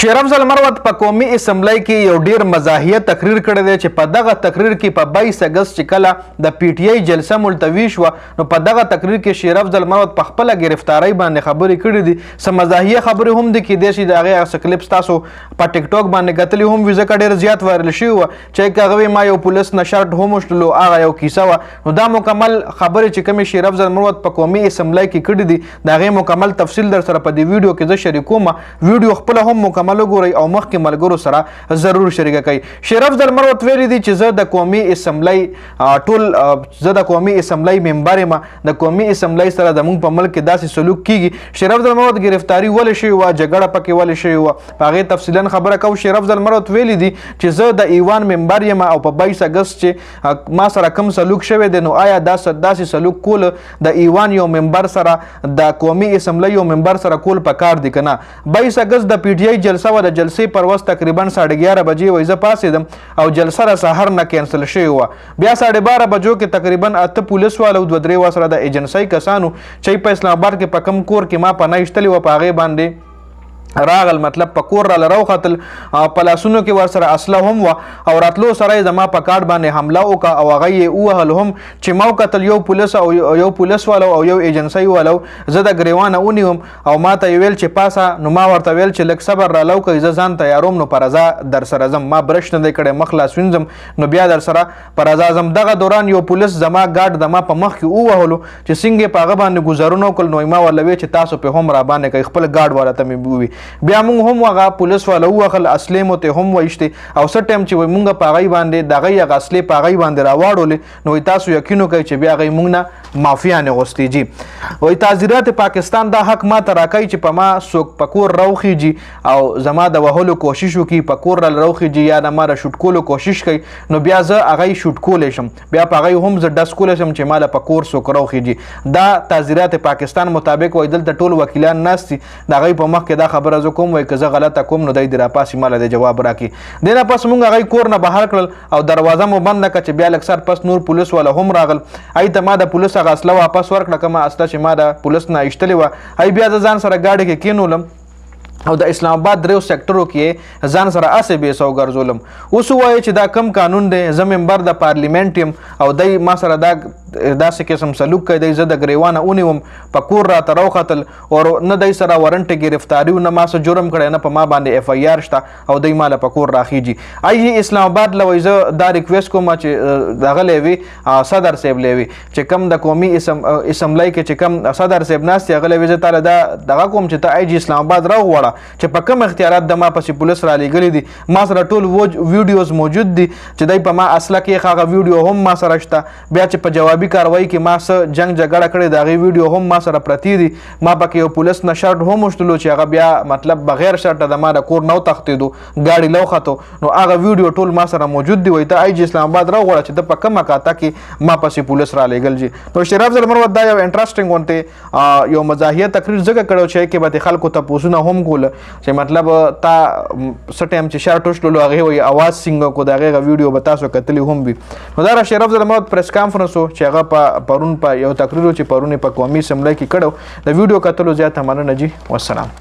شیر افضل مروت په قومي اسمبلی کې یو ډیر مزاحیه تقریر کړی دی چې په دغه تقریر کې په 22 اگست چې کله د پی ټی آی جلسه ملتوي شوه نو په دغه تقریر کې شیر افضل مروت په خپله ګرفتارۍ باندې خبرې کړې دي. څه مزاحیه خبرې هم دي کیدای شي د هغې څه کلیپس تاسو په ټیک ټاک باندې کتلي هم وي ځکه ډېر زیات وایرل شوي وه چې هغه ما یو پولیس نه شرټ هم وشللو هغه یو کیسه وه. نو دا مکمل خبرې چې کومې شیر افضل مروت په قومي اسمبلی کې کړي دي د هغې مکمل تفصیل در سره په دې ویډیو کې زه شریکوم. ویډیو خپله هم مکمل وګورئ او مخکې ملګرو سره ضرور شریکه کوي. شیر افضل مروت ویلي دي چې زه د قومي اسمبلی زه د قومي اسمبلی ممبر یم. د قومي اسمبلی سره زموږ په ملک کې داسې سلوک کیږي. شیر افضل مروت ګرفتاري ولې شوې وه جګړه پکې ولې شوې وه په هغې تفصیلا خبره کوو. شیر افضل مروت ویلي دي چې زه د ایوان ممبر یم او په 22 اگست چې ما سره کوم سلوک شوی دی نو آیا داسې سلوک کول د ایوان یو ممبر سره د قومي اسمبلی یو ممبر سره کول پکار دي که نه. 22 اگست د پی ټی آی جلسه وه د جلسې پر وخت تقریبا 11:30 بجې وایي زه پاڅېدم او جلسه را سهار نه کینسل شوې وه. بیا 12:30 بجو کې تقریبا 8 پولیس والو 2-3 ورسره د ایجنسۍ کسانو چې په اسلام آباد کې په کم کور کې ما پناه ایښتلې وه په هغې باندې راغل مطلب په کور راله راوختل په لاسونو کې ورسره اسله هم وه او راتلو سره یې زما په کارډ باندې حمله وکړه او هغه یې ووهل هم چې ما وکتل یو پولیس والو او یو ایجنسۍ والو زه د ګریوانه ونیوم او ما ته یې ویل چې پاسه نو ما ورته ویل چې لږ صبر راله وکړئ زه ځان تیاروم نو په رضا در سره ځم. ما برش نه دی کړی مخ لاس وینځم نو بیا در سره په رضا ځم. دغه دوران یو پولیس زما ګارډ زما په مخ کې ووهلو چې څنګه یې په هغه باندې ګزارونه وکړل نو ما ورله ویل چې تاسو په هم راباندې کوئ خپل ګارډ والا ته مې ووي. بیا موږ هم هغه پولیس والا ووهل اصلې مو ته هم وایشتې او څه ټایم چې وایي موږ په هغې باندې د هغې هغه اصلې په هغې باندې راواړولې نو تاسو یقین وکړئ چې بیا هغې موږ نه مافیانې غوستې جي. وایي تعزیرات پاکستان دا حق ما ته راکوي چې په ما څوک په کور راوخیږي او زما د وهلو کوشش وکړي په کور راله راوخیږي یا د ما د شوټ کولو کوشش کوي نو بیا زه هغه شوټ کولی شم بیا په هغې هم زه ډس کولی شم چې ما له په کور څوک راوخیږي. دا تعزیرات پاکستان مطابق وایي دلته ټول وکیلان ناست دي د هغوی په مخ کې دا خبره زه کوم وایي که زه غلطه کوم نو دی دې راپاسې ماله د جواب راکړي. دې نه پس موږ هغوی کور نه بهر کړل او دروازه مو بنده کړه چې بیا لږ سر پس نور پولیس والا هم راغل. هغوی ته ما د پولیس هغه اصله واپس ورکړه کومه اصله چې ما د پولیس نه ایښتلې وه. هغوی بیا زه ځان سره ګاډۍ کې کېنولم او د اسلام آباد 3 سیکټرو کې ځان سره اسې بیسه وګرځولم. اوس ووایي چې دا کم قانون دی زه ممبر د پارلیمنټ یم او دی ما سره داسې قسم سلوک کوي دی زه د ګریوانه ونیوم په کور راته راوختل او نه دی سره ورنټ ګرفتاري نه ما څه جرم کړی نه په ما باندې اف آی آر شته او دی ما له په کور راخیږي. ای اسلام آباد له وایي زه دا ریکویسټ کوم چې دغه لی وي صدر صاحب لی وي چې کوم د قومي اسمبلی کې چې کوم صدر صاحب ناست دی هغه لی وي زه تاله دا دغه کوم چې ته ای جي اسلام آباد راوغواړه چې په کوم اختیارات د ما پسې پولیس را لېږلي دي ما سره ټول ویډیوز موجود دي چې دی په ما اصله کې هغه ویډیو هم ما سره شته. بیا چې په جوابي کاروایي کې ما څه جنګ جګړه کړې د هغې ویډیو هم ما سره پرتې دي. ما پکې یو پولیس نه شرټ هم وشتلو چې هغه بیا مطلب بغیر شرټه د ما د کور نه وتښتېدو ګاډي لوختو نو هغه ویډیو ټول ما سره موجود دي. وایي ته ای جي اسلام آباد راوغواړه چې ته په کومه کاته کې ما پسې پولیس را لېږل جي. نو شیر افضل مروت دا یو انټرسټنګ غونتې یو مزاحیه تقریر ځکه کړی چې کې به د خلکو تپوسونه هم کوله چې مطلب تا څه ټایم چې شرټ وشللو هغې وایي اواز څنګه کو د هغې ویډیو به تاسو کتلي هم وي. نو دا شیر افضل مروت پریس کانفرنس و چې هغه پرون په یو تقریر و چې پرون یې په قومي اسمبلی کې کړی د ویډیو کتلو زیاته مننه جي. والسلام.